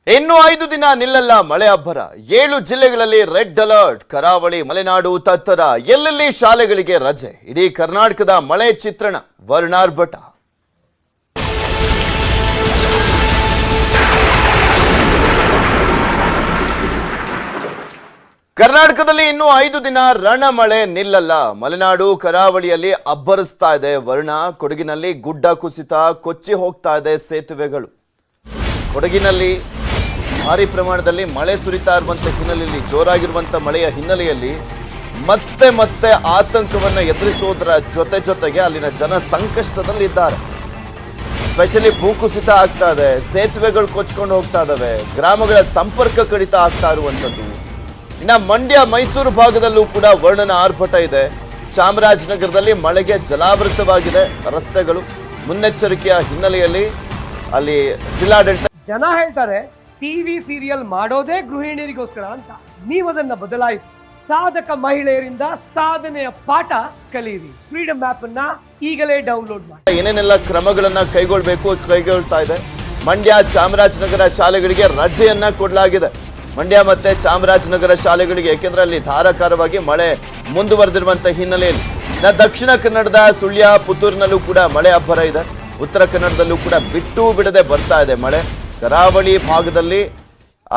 ಇನ್ನು 5 ದಿನ ನಿಲ್ಲಲ್ಲ ಮಳೆ ಅಬ್ಬರ. 7 ಜಿಲ್ಲೆಗಳಲ್ಲಿ ರೆಡ್ ಅಲರ್ಟ್. ಕರಾವಳಿ, ಮಲೆನಾಡು, ತತ್ತರ ಎಲ್ಲೆಲ್ಲಿ ಶಾಲೆಗಳಿಗೆ ರಜೆ. ಇಡೀ ಕರ್ನಾಟಕದ ಮಳೆ ಚಿತ್ರಣ ವರ್ಣಾರ್ಭಟ. ಕರ್ನಾಟಕದಲ್ಲಿ ಇನ್ನು 5 ದಿನ ರಣಮಳೆ ನಿಲ್ಲಲ್ಲ. ಮಲೆನಾಡು, ಕರಾವಳಿಯಲ್ಲಿ ಅಬ್ಬರಿಸ್ತಾ ಇದೆ ವರ್ಣ. ಕೊಡಗಿನಲ್ಲಿ ಗುಡ್ಡ ಕುಸಿತ, ಕೊಚ್ಚಿ ಹೋಗ್ತಾ ಇದೆ ಸೇತುವೆಗಳು. ಕೊಡಗಿನಲ್ಲಿ ಭಾರಿ ಪ್ರಮಾಣದಲ್ಲಿ ಮಳೆ ಸುರಿತಾ ಇರುವಂತ ಹಿನ್ನೆಲೆಯಲ್ಲಿ, ಜೋರಾಗಿರುವಂತ ಮಳೆಯ ಹಿನ್ನೆಲೆಯಲ್ಲಿ ಮತ್ತೆ ಆತಂಕವನ್ನ ಎದುರಿಸುವುದರ ಜೊತೆಗೆ ಅಲ್ಲಿನ ಜನ ಸಂಕಷ್ಟದಲ್ಲಿದ್ದಾರೆ. ಸ್ಪೆಷಲಿ ಭೂಕುಸಿತ ಆಗ್ತಾ ಇದೆ, ಸೇತುವೆಗಳು ಕೊಚ್ಕೊಂಡು ಹೋಗ್ತಾ ಇದಾವೆ, ಗ್ರಾಮಗಳ ಸಂಪರ್ಕ ಕಡಿತ ಆಗ್ತಾ ಇರುವಂತದ್ದು. ಇನ್ನ ಮಂಡ್ಯ, ಮೈಸೂರು ಭಾಗದಲ್ಲೂ ಕೂಡ ವರ್ಣನ ಆರ್ಭಟ ಇದೆ. ಚಾಮರಾಜನಗರದಲ್ಲಿ ಮಳೆಗೆ ಜಲಾವೃತವಾಗಿದೆ ರಸ್ತೆಗಳು. ಮುನ್ನೆಚ್ಚರಿಕೆಯ ಹಿನ್ನೆಲೆಯಲ್ಲಿ ಅಲ್ಲಿ ಜಿಲ್ಲಾಡಳಿತ ಜನ ಹೇಳ್ತಾರೆ ಟಿವಿ ಸೀರಿಯಲ್ ಮಾಡೋದೇ ಗೃಹಿಣಿಯರಿಗೋಸ್ಕರ ಅಂತ. ನೀವದನ್ನ ಬದಲಾಯಿಸಿ, ಸಾಧಕ ಮಹಿಳೆಯರಿಂದ ಸಾಧನೆಯ ಪಾಠ ಕಲಿಯಿರಿ. ಫ್ರೀಡಮ್ ಆಪ್ ಅನ್ನ ಈಗಲೇ ಡೌನ್ಲೋಡ್ ಮಾಡಿ. ಏನೇನೆಲ್ಲ ಕ್ರಮಗಳನ್ನ ಕೈಗೊಳ್ತಾ ಇದೆ. ಮಂಡ್ಯ, ಚಾಮರಾಜನಗರ ಶಾಲೆಗಳಿಗೆ ರಜೆಯನ್ನ ಕೊಡಲಾಗಿದೆ. ಮಂಡ್ಯ ಮತ್ತೆ ಚಾಮರಾಜನಗರ ಶಾಲೆಗಳಿಗೆ, ಯಾಕೆಂದ್ರೆ ಅಲ್ಲಿ ಧಾರಾಕಾರವಾಗಿ ಮಳೆ ಮುಂದುವರೆದಿರುವಂತಹ ಹಿನ್ನೆಲೆಯಲ್ಲಿ. ದಕ್ಷಿಣ ಕನ್ನಡದ ಸುಳ್ಯ, ಪುತ್ತೂರಿನಲ್ಲೂ ಕೂಡ ಮಳೆ ಅಬ್ಬರ ಇದೆ. ಉತ್ತರ ಕನ್ನಡದಲ್ಲೂ ಕೂಡ ಬಿಟ್ಟು ಬಿಡದೆ ಬರ್ತಾ ಇದೆ ಮಳೆ. ಕರಾವಳಿ ಭಾಗದಲ್ಲಿ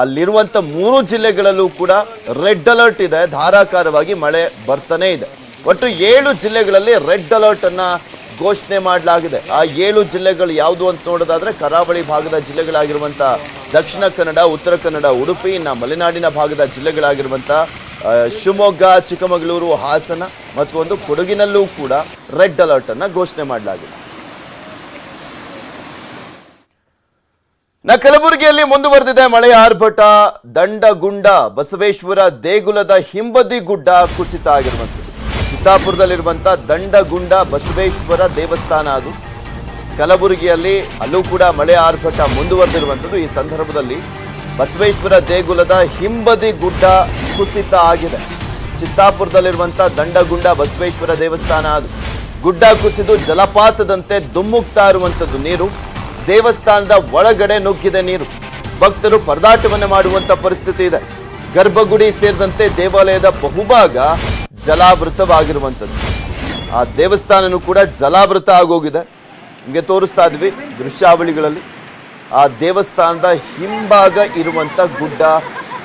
ಅಲ್ಲಿರುವಂತ 3 ಜಿಲ್ಲೆಗಳಲ್ಲೂ ಕೂಡ ರೆಡ್ ಅಲರ್ಟ್ ಇದೆ. ಧಾರಾಕಾರವಾಗಿ ಮಳೆ ಬರ್ತಾನೆ ಇದೆ. ಒಟ್ಟು 7 ಜಿಲ್ಲೆಗಳಲ್ಲಿ ರೆಡ್ ಅಲರ್ಟ್ ಅನ್ನ ಘೋಷಣೆ ಮಾಡಲಾಗಿದೆ. ಆ 7 ಜಿಲ್ಲೆಗಳು ಯಾವುದು ಅಂತ ನೋಡೋದಾದ್ರೆ, ಕರಾವಳಿ ಭಾಗದ ಜಿಲ್ಲೆಗಳಾಗಿರುವಂತ ದಕ್ಷಿಣ ಕನ್ನಡ, ಉತ್ತರ ಕನ್ನಡ, ಉಡುಪಿ, ಇನ್ನ ಮಲೆನಾಡಿನ ಭಾಗದ ಜಿಲ್ಲೆಗಳಾಗಿರುವಂತ ಶಿವಮೊಗ್ಗ, ಚಿಕ್ಕಮಗಳೂರು, ಹಾಸನ ಮತ್ತು ಒಂದು ಕೊಡಗಿನಲ್ಲೂ ಕೂಡ ರೆಡ್ ಅಲರ್ಟ್ ಅನ್ನ ಘೋಷಣೆ ಮಾಡಲಾಗಿದೆ. ಕಲಬುರಗಿಯಲ್ಲಿ ಮುಂದುವರೆದಿದೆ ಮಳೆಯ ಆರ್ಭಟ. ದಂಡಗುಂಡ ಬಸವೇಶ್ವರ ದೇಗುಲದ ಹಿಂಬದಿ ಗುಡ್ಡ ಕುಸಿತ ಆಗಿರುವಂಥದ್ದು. ಚಿತ್ತಾಪುರದಲ್ಲಿರುವಂಥ ದಂಡಗುಂಡ ಬಸವೇಶ್ವರ ದೇವಸ್ಥಾನ ಅದು. ಕಲಬುರಗಿಯಲ್ಲಿ ಅಲ್ಲೂ ಕೂಡ ಮಳೆ ಆರ್ಭಟ ಮುಂದುವರೆದಿರುವಂಥದ್ದು. ಈ ಸಂದರ್ಭದಲ್ಲಿ ಬಸವೇಶ್ವರ ದೇಗುಲದ ಹಿಂಬದಿ ಗುಡ್ಡ ಕುಸಿತ ಆಗಿದೆ. ಚಿತ್ತಾಪುರದಲ್ಲಿರುವಂಥ ದಂಡಗುಂಡ ಬಸವೇಶ್ವರ ದೇವಸ್ಥಾನ ಅದು. ಗುಡ್ಡ ಕುಸಿದು ಜಲಪಾತದಂತೆ ಧುಮ್ಮುಕ್ತಾ ಇರುವಂಥದ್ದು ನೀರು. ದೇವಸ್ಥಾನದ ಒಳಗಡೆ ನುಗ್ಗಿದೆ ನೀರು. ಭಕ್ತರು ಪರದಾಟವನ್ನು ಮಾಡುವಂತ ಪರಿಸ್ಥಿತಿ ಇದೆ. ಗರ್ಭಗುಡಿ ಸೇರಿದಂತೆ ದೇವಾಲಯದ ಬಹುಭಾಗ ಜಲಾವೃತವಾಗಿರುವಂಥದ್ದು. ಆ ದೇವಸ್ಥಾನನೂ ಕೂಡ ಜಲಾವೃತ ಆಗೋಗಿದೆ. ನಿಮಗೆ ತೋರಿಸ್ತಾ ಇದ್ವಿ ದೃಶ್ಯಾವಳಿಗಳಲ್ಲಿ. ಆ ದೇವಸ್ಥಾನದ ಹಿಂಭಾಗ ಇರುವಂತ ಗುಡ್ಡ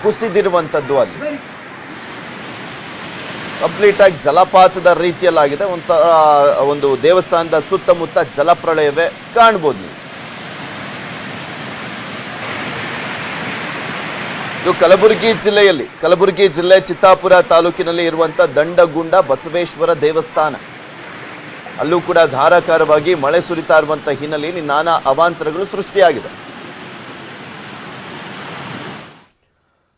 ಕುಸಿದಿರುವಂಥದ್ದು. ಅಲ್ಲಿ ಕಂಪ್ಲೀಟ್ ಆಗಿ ಜಲಪಾತದ ರೀತಿಯಲ್ಲಾಗಿದೆ. ಒಂದು ದೇವಸ್ಥಾನದ ಸುತ್ತಮುತ್ತ ಜಲಪ್ರಳಯವೇ ಕಾಣ್ಬೋದು ನೀವು. ಇದು ಕಲಬುರಗಿ ಜಿಲ್ಲೆ ಚಿತ್ತಾಪುರ ತಾಲೂಕಿನಲ್ಲಿ ಇರುವಂತ ದಂಡಗುಂಡ ಬಸವೇಶ್ವರ ದೇವಸ್ಥಾನ. ಅಲ್ಲೂ ಕೂಡ ಧಾರಾಕಾರವಾಗಿ ಮಳೆ ಸುರಿತಾ ಇರುವಂತಹ ಹಿನ್ನೆಲೆಯಲ್ಲಿ ನಾನಾ ಅವಾಂತರಗಳು ಸೃಷ್ಟಿಯಾಗಿದೆ.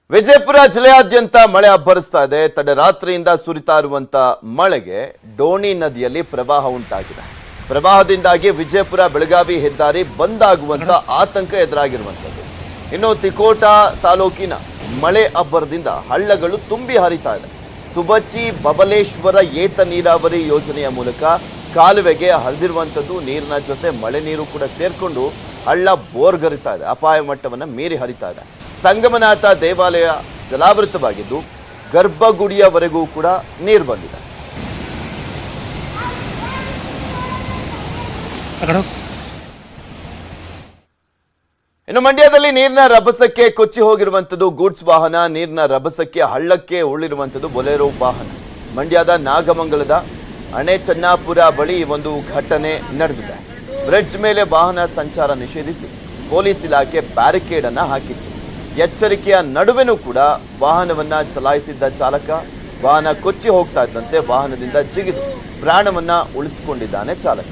ವಿಜಯಪುರ ಜಿಲ್ಲೆಯಾದ್ಯಂತ ಮಳೆ ಅಬ್ಬರಿಸ್ತಾ ಇದೆ. ತಡರಾತ್ರಿಯಿಂದ ಸುರಿತಾ ಇರುವಂತ ಮಳೆಗೆ ಡೋಣಿ ನದಿಯಲ್ಲಿ ಪ್ರವಾಹ ಉಂಟಾಗಿದೆ. ಪ್ರವಾಹದಿಂದಾಗಿ ವಿಜಯಪುರ ಬೆಳಗಾವಿ ಹೆದ್ದಾರಿ ಬಂದ್ ಆಗುವಂತ ಆತಂಕ ಎದುರಾಗಿರುವಂತದ್ದು. ಇನ್ನು ತಿಕೋಟ ತಾಲೂಕಿನ ಮಳೆ ಅಬ್ಬರದಿಂದ ಹಳ್ಳಗಳು ತುಂಬಿ ಹರಿತಾ ಇದೆ. ತುಬಚಿ ಬಬಲೇಶ್ವರ ಏತ ನೀರಾವರಿ ಯೋಜನೆಯ ಮೂಲಕ ಕಾಲುವೆಗೆ ಹರಿದಿರುವಂಥದ್ದು. ನೀರಿನ ಜೊತೆ ಮಳೆ ನೀರು ಕೂಡ ಸೇರ್ಕೊಂಡು ಹಳ್ಳ ಬೋರ್ಗರಿತಾ ಇದೆ. ಅಪಾಯ ಮಟ್ಟವನ್ನು ಮೀರಿ ಹರಿತಾ ಇದೆ. ಸಂಗಮನಾಥ ದೇವಾಲಯ ಜಲಾವೃತವಾಗಿದ್ದು ಗರ್ಭಗುಡಿಯವರೆಗೂ ಕೂಡ ನೀರು ಬಂದಿದೆ. ಇನ್ನು ಮಂಡ್ಯದಲ್ಲಿ ನೀರಿನ ರಭಸಕ್ಕೆ ಕೊಚ್ಚಿ ಹೋಗಿರುವಂಥದ್ದು ಗೂಡ್ಸ್ ವಾಹನ. ನೀರಿನ ರಭಸಕ್ಕೆ ಹಳ್ಳಕ್ಕೆ ಉರುಳಿರುವಂಥದ್ದು ಬೊಲೆರೋ ವಾಹನ. ಮಂಡ್ಯದ ನಾಗಮಂಗಲದ ಅಣೆ ಚೆನ್ನಾಪುರ ಬಳಿ ಒಂದು ಘಟನೆ ನಡೆದಿದೆ. ಬ್ರಿಡ್ಜ್ ಮೇಲೆ ವಾಹನ ಸಂಚಾರ ನಿಷೇಧಿಸಿ ಪೊಲೀಸ್ ಇಲಾಖೆ ಬ್ಯಾರಿಕೇಡ್ ಅನ್ನ ಹಾಕಿತ್ತು. ಎಚ್ಚರಿಕೆಯ ನಡುವೆನೂ ಕೂಡ ವಾಹನವನ್ನ ಚಲಾಯಿಸಿದ್ದ ಚಾಲಕ ವಾಹನ ಕೊಚ್ಚಿ ಹೋಗ್ತಾ ಇದ್ದಂತೆ ವಾಹನದಿಂದ ಜಿಗಿದು ಪ್ರಾಣವನ್ನ ಉಳಿಸಿಕೊಂಡಿದ್ದಾನೆ ಚಾಲಕ.